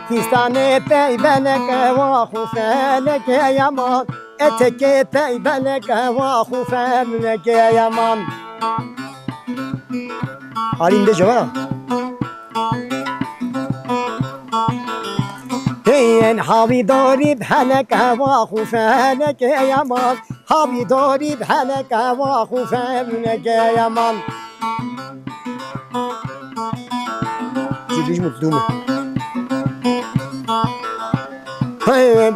Fistane peybeleke va hufeleke yaman, eteke peybeleke va hufeleke yaman. Halinde cevap. Heyen havi dorib heleke va hufeleke yaman, havi dorib heleke va hufeleke yaman. Zilij mutlu mu?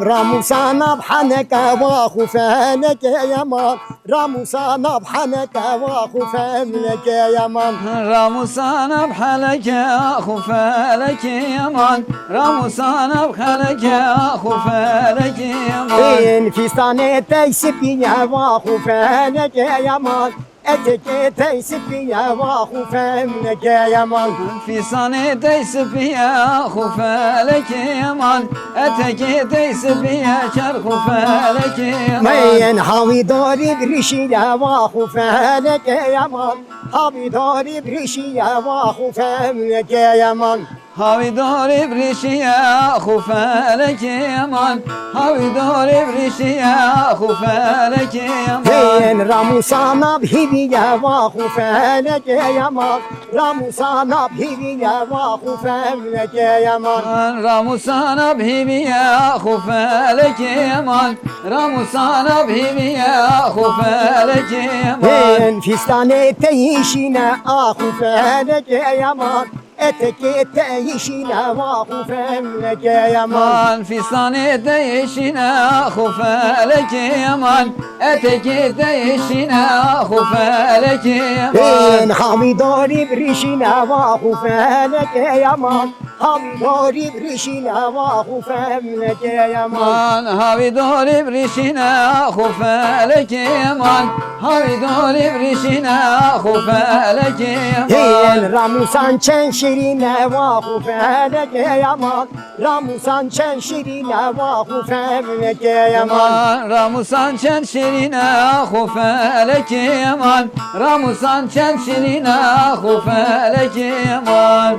راموسانا بحنك واخو فانك يا مان راموسانا بحنك واخو فانك يا مان راموسانا بحالك اخو فالك يا مان راموسانا بحالك اخو فالك يا مان في سنة تيسبي يا واخو فانك يا مان اتك تيسبي يا واخو فانك يا مان في صني تيسبي يا اخو فالك يا مان اتك تيسبي يا شرخ فالك يا مان مين حاوي دوري بريشي يا واخو فانك يا مان حاوي دوري بريشي يا واخو فانك يا مان هاوي دوري بريشي يا اخو فالك يا مان هاوي دوري بريشي يا اخو فالك يا مان راموسانا بهيبي يا واخو فالك يا مان راموسانا بهيبي يا واخو فالك يا مان راموسانا بهيبي يا اخو فالك يا مان راموسانا بهيبي يا اخو فالك يا مان فستاني تيشينا اخو فالك يا مان اتك تعيشنا واخو فالك يا مان في صني تعيشنا اخو فالك يا مان اتك تعيشنا اخو فالك يا مان حامي دوري بريشنا واخو فالك يا مان حامي دوري بريشنا واخو فالك يا مان هاوي دوري بريشنا اخو فالك يا مان هاوي دوري بريشنا اخو فالك يا مان راموسان چن شیرینه واخو فلک یامان راموسان چن شیرینه واخو فلک یامان راموسان چن شیرینه اخو فلک یامان راموسان چن شیرینه اخو فلک یامان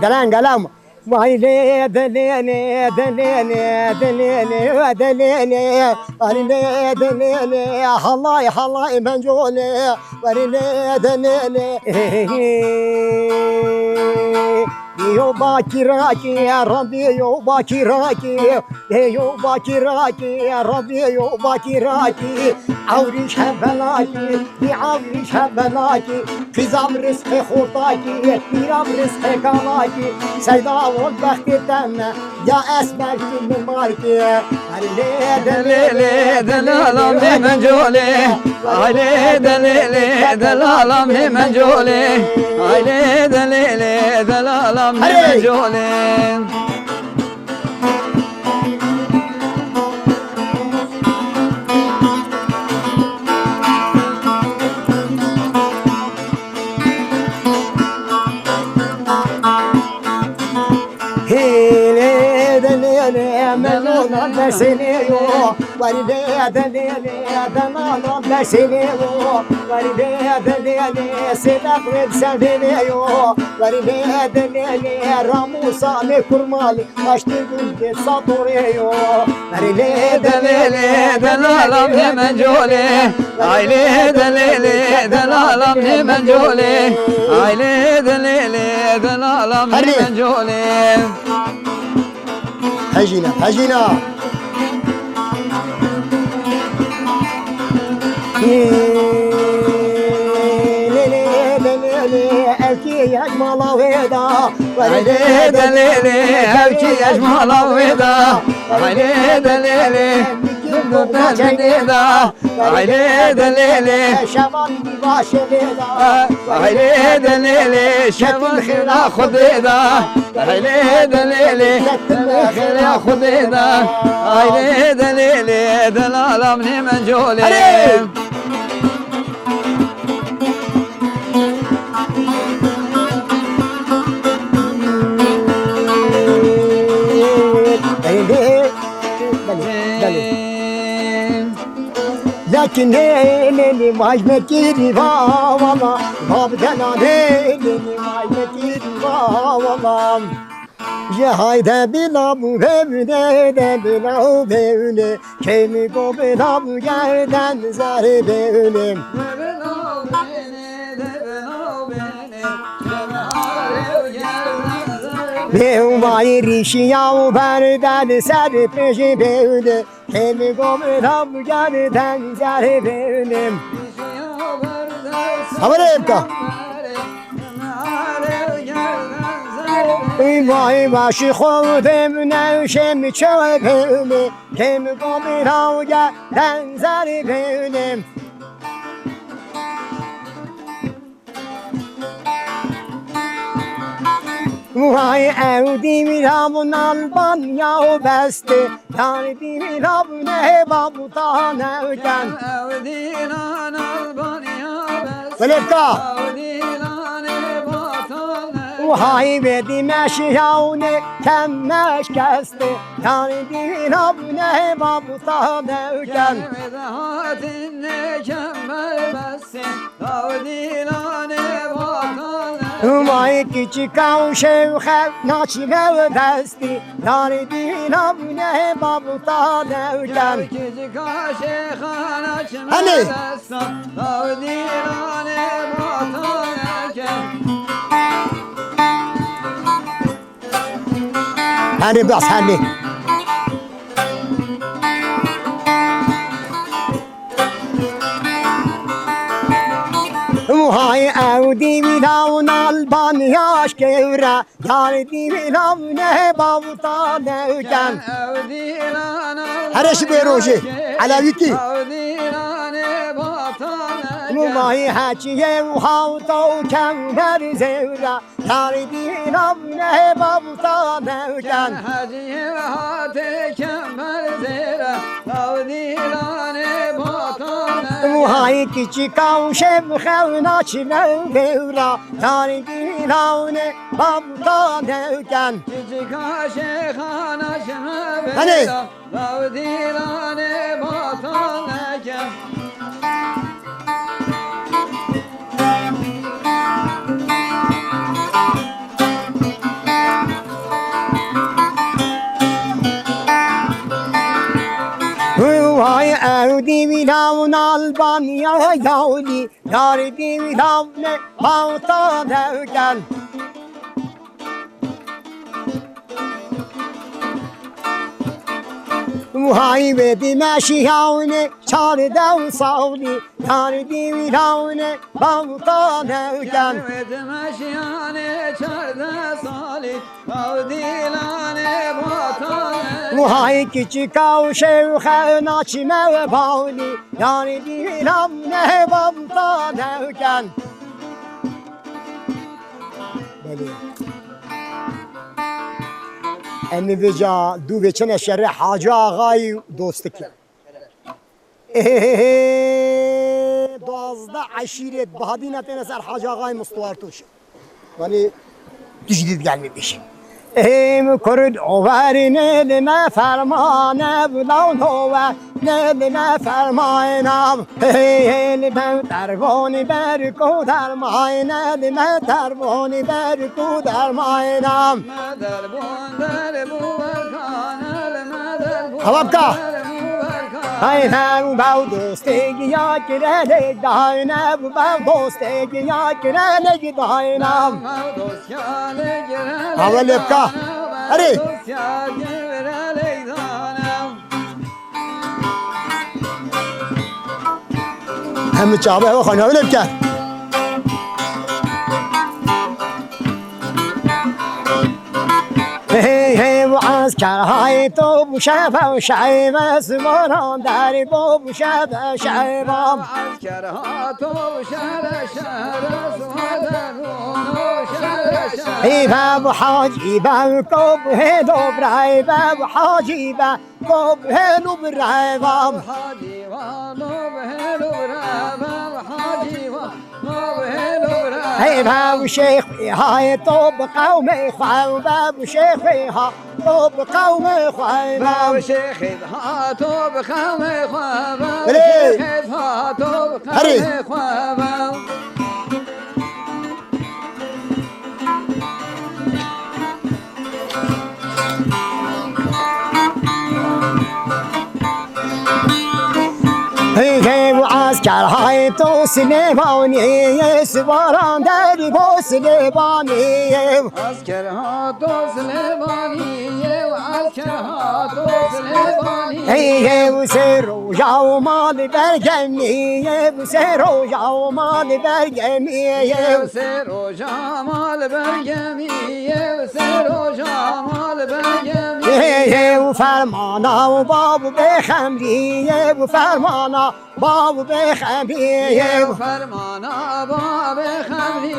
دلان قلم ويلي دليلي دليلي دليلي دليلي وليلي دليلي حلاي حلاي منجولي وليلي دليلي يو باكي راكي يا ربي يو باكي راكي يو باكي راكي يا ربي يو باكي راكي عوريش هبلاكي عوريش هبلاكي في زام رزق خطاكي في رام رزق كلاكي سيدا والبخت تنا يا اسمر كل ماركي دليلي دلالم منجولي علي دليلي دلالم منجولي علي دليلي دلالم منجولي ملونا بسنيو وريدي دليلي دمانا بسنيو وريدي دليلي سلاك بسنيو وريدي دليلي راموسا مكرمالي اشتي قلبي سطوريو وريدي دليلي دلالم منجولي عيلي دليلي دلالم منجولي عيلي دليلي دلالم منجولي هجينا هجينا أبكي يجمل ويدا علي دليلي أبكي يجمل ويدا علي دليلي دكتور جديدة علي دليلي شباب باشديدا علي دليلي شباب خلا خديدا علي دليلي خلا خديدا علي دليلي دلالم منجولي لكن هيني واجمة كيري والله Abdelane Maymeti Valam Ya hayde bila bu evde de bila böyle Kemi go bila bu yerden zerre böyle Mevvay rişi yav berden ser peşi böyle Kemi go bila bu yerden zerre böyle Haberemka Vay başı xodem nevşem çöpüm Kim gomir avga benzer benim Vay evdim rabun alban yav besti Yardim rabune babutan evken Evdim alban yav besti Velebka Vay verdim eşyavne kemmeş kesti Yani din abne babuta nevken Vedahatinle kemmel bessin Davdilane vatan Vay küçük av şevhe naçine desti Yani din abne babuta nevken Küçük aşıkhan açme Hani? destan Davdilane vatan Hani biraz hani Vay evdi milavun alban yaş kevre Yardi milavne bavuta nevken Her eşi bir roji Alaviti Vay haçiye uhavta kember zevre Yardi milavne bavuta nevken Haciye hate kember zevre Davdilane vatan Vay küçük av şevhe naçine devra Yardi milavne bavuta nevken Küçük aşıkhan açme Hani? bela Davdilane vatan eken Vay evdi milavun alban ya yavli Yardi milavne bavuta nevken Vay verdim eşyavne çardan savli Yardi milavne bavuta nevken Verdim eşyane çarda salih Davdilane vatan Vay küçük av şevhe naçime bağlı Yardi milavne bavuta nevken Emmi veca du veçene şerre Hacı Ağa'yı dostluk Dozda aşiret bahadine teneser Hacı Ağa'yı Mustafa Artuş Yani düzdid gelmemiş Kurd overine lime fermane Bulan hove ne lime fermayna Lime tervoni berku dermayna Lime tervoni berku dermayna Havapka Hayne bu bav dostegi ya kirele dayne Bu bav dostegi ya kirele dayne Havalepka Hadi Hem çabe ve khana havalepka Hey hey bu asker hay to bu şefe şaybe Süvaran deri bu şefe şaybe Asker hato şere şere Suadan onu şere şere Hey bu haci ben kop he dobray bu haci ben kop he dobray Hadi va no behelo brava Hadi va no behelo brava Hey bu şeyh hay to bu kavme khau bu şeyh ha to bu kavme khau شيخ هاتو بخامي خوابا Hey. شيخ هاتو بخامي خوابا هاي تو سلیمانی سواران داری با سلیمانی عسكرها تو سليماني وعسكرها تو سليماني ای و سرو جاو مال برگمی و سرو جاو مال برگمی وسير وجمال برقمي وسير وجمال برقمي و فرمانا و بابو بخمری و فرمانا بابو بخمری وفرمانا باب خمري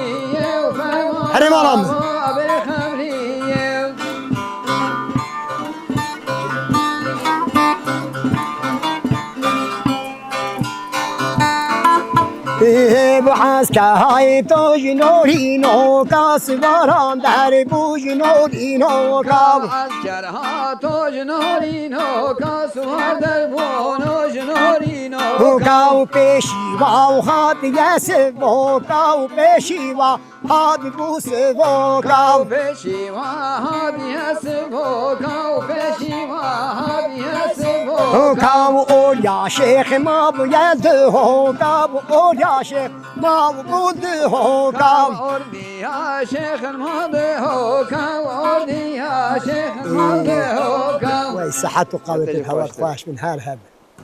وفرمانا هرمانم. باب خمري بحث که های تو جنورینو کاس باران در بو جنورینو کاب عسكرها تو جنورينو كاسوار دربونو جنورينو کاو پیشیوا و خاط یسف و کاو پیشیوا هاد بوس و کاو بشي وهادي اسبو كاو بشي وهادي اسبو کاو اولیا شیخ ما باید هو کاو اولیا شیخ ما بود هو کاو أردي يا شيخ الماضي هو كاو أردي يا شيخ الماضي هو كاو وي صحت وقوة الهواء خواش من هالهب